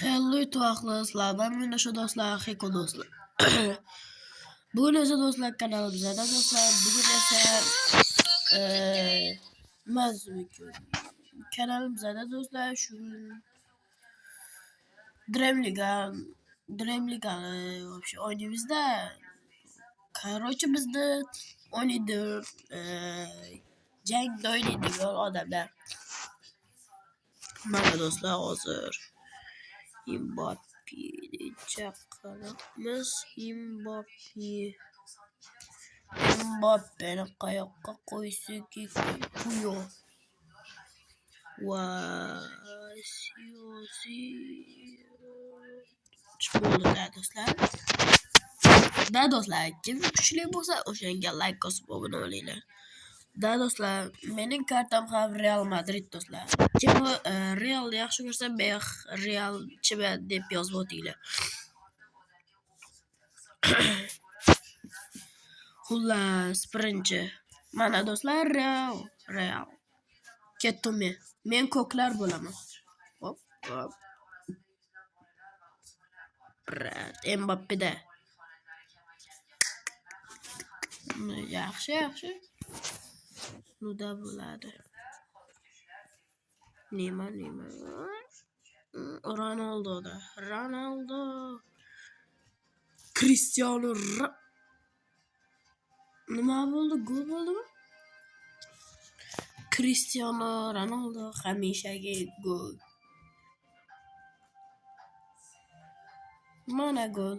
Hello do'stlar, men o'sha do'stlar, Heko do'stlar. Bugun esa do'stlar kanalimizda do'stlar, bugun esa mazmun kanalimizda do'stlar shu Dreamliga вообще o'ynaymizda. Короче, bizni o'ynaydi jangda o'ynaydigan odamlar. Mana do'stlar, hozir Mbappé'ni chaqiramiz. Mbappé'ni qayoqqa qo'ysak bu va siyosiy bo'ldi do'stlar. Do'stlar, kim kuchli bo'lsa o'shanga like bosib obuna bo'linglar. Do'stlar, mening kartam ham Real Madrid do'stlar. Kim Real yaxshi ko'rsa, men Real chiman deb yozib o'tinglar. Xullas, birinchi. Mana do'stlar, Real. Ketdim men ko'klar bo'laman. Hop. Mbappéda. Yaxshi. Nuda bo'ladi. Nima? Ronaldo. Cristiano nima bo'ldi? Gol bo'ldimi? Cristiano Ronaldo hamishagi gol. Mana gol.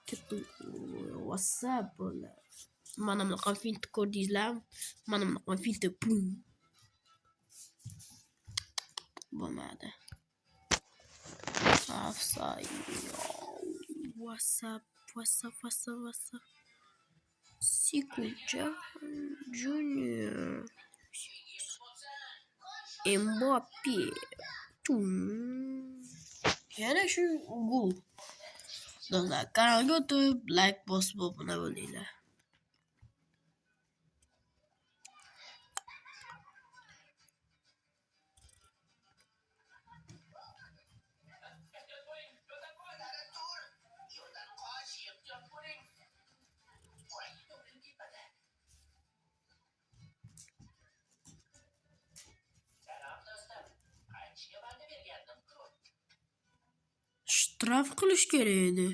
Kettu. WhatsApp bo'la. Mana bunaqa fint ko'rdingizlar? Mana bunaqa fint pum. Bo'lmadi. Offside. WhatsApp. Sikucha Junior. Mbappé. Yana shu gol. Do'stlar, kanalga o'tib, like bosib obuna bo'linglar. Shtraf qilish kerak edi.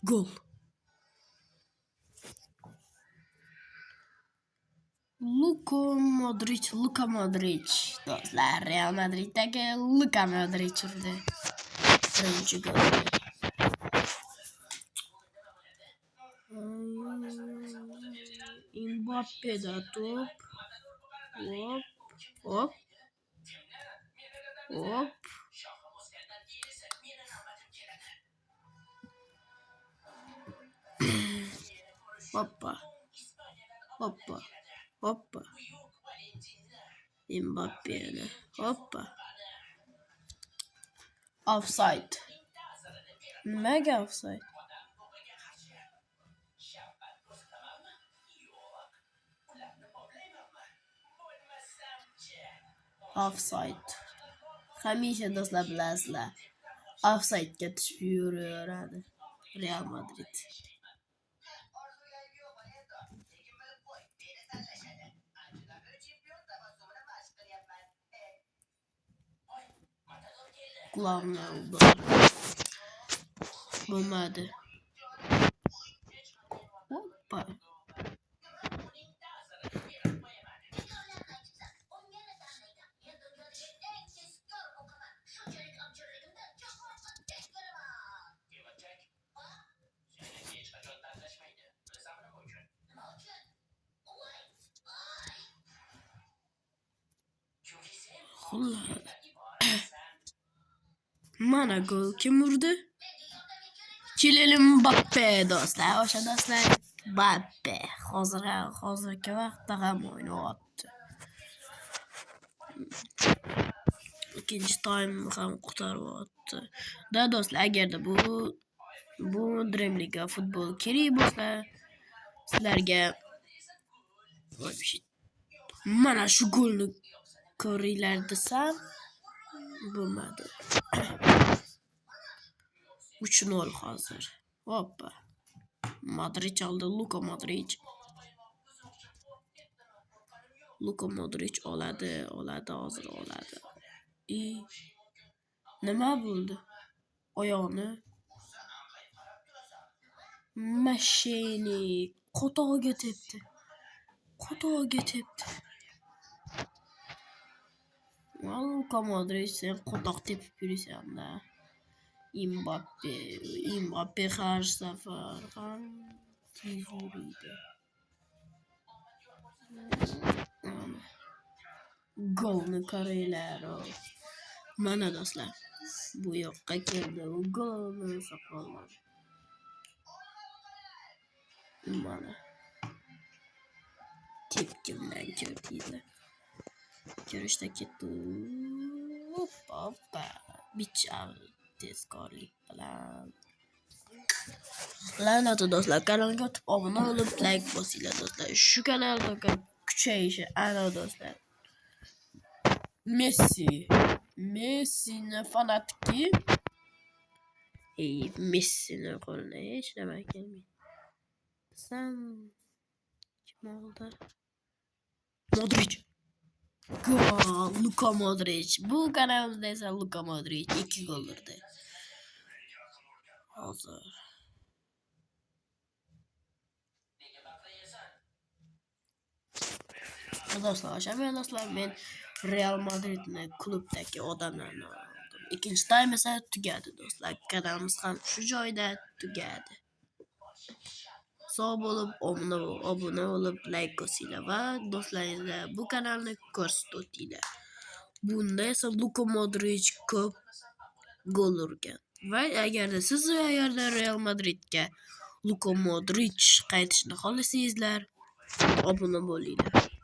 Gol. Luka Modric. Do'stlar, Real Madriddagi Luka Modric urdi. Birinchi gol. Mbappéda to'p. Hop. Hoppa. Mbappéni. Hoppa. Offside. Nimaga offside? Offside. Hamisha do'stlar bilasizlar. Offside'ga tushib yuraveradi Real Madrid. Qulog'imni oldi. Bo'lmadi. Hoppa. Mana gol kim urdi? Kylian Mbappé do'stlar. O'sha do'stlar Mbappé hozirgi vaqtda ham o'ynayapti. Ikkinchi time ham qutqaryapti. Do'stlar, agarda bu Dreamliga futbol kerak bo'lsa, sizlarga Voy bir şey. Mana shu golni ko'ringlar desam bo'lmadi. 3-0 hozir. Hoppa. Modric aldı. Luka Modric. Luka Modric oladi, hozir oladi. Nima bo'ldi? Oyoqni mashini qo'tog'iga tepdi. Luka Modric sen qo'toq tepib yurasan-da. Mbappe har safar ham tez yuriydi. Golni ko'ringlar. Mana do'stlar, bu yoqqa keldi. U golni saqladi. Mana tepkimdan ko'rdinglar. Ko'rishda ketdi. Hoppa. Bichar tezkorlik bilan. La'nati do'stlar, kanalga o'tib obuna bo'lib, like bosinglar do'stlar. Shu kanalda kuchayishi ana do'stlar. Messi'ni fanatiki. Messi'ni qo'lida hech nima kelmaydi. Sam kim oldi? Modric. Gol, Luka Modric. Bu kanalimizda esa Luka Modric 2 gol urdi. Hozir. Do'stlar, men Real Madridni klubdagi odamlarni oldim. Ikkinchi taym esa tugadi do'stlar. Kanalimiz ham shu joyda tugadi. Sog' bo'lib, obuna bo'lib, like bosinglar va do'stlaringizga bu kanalni ko'rsatinglar. Bunda esa Luka Modric ko'p gol urgan. Va agarda siz Real Madridga Luka Modric qaytishini xohlasangizlar, obuna bo'linglar.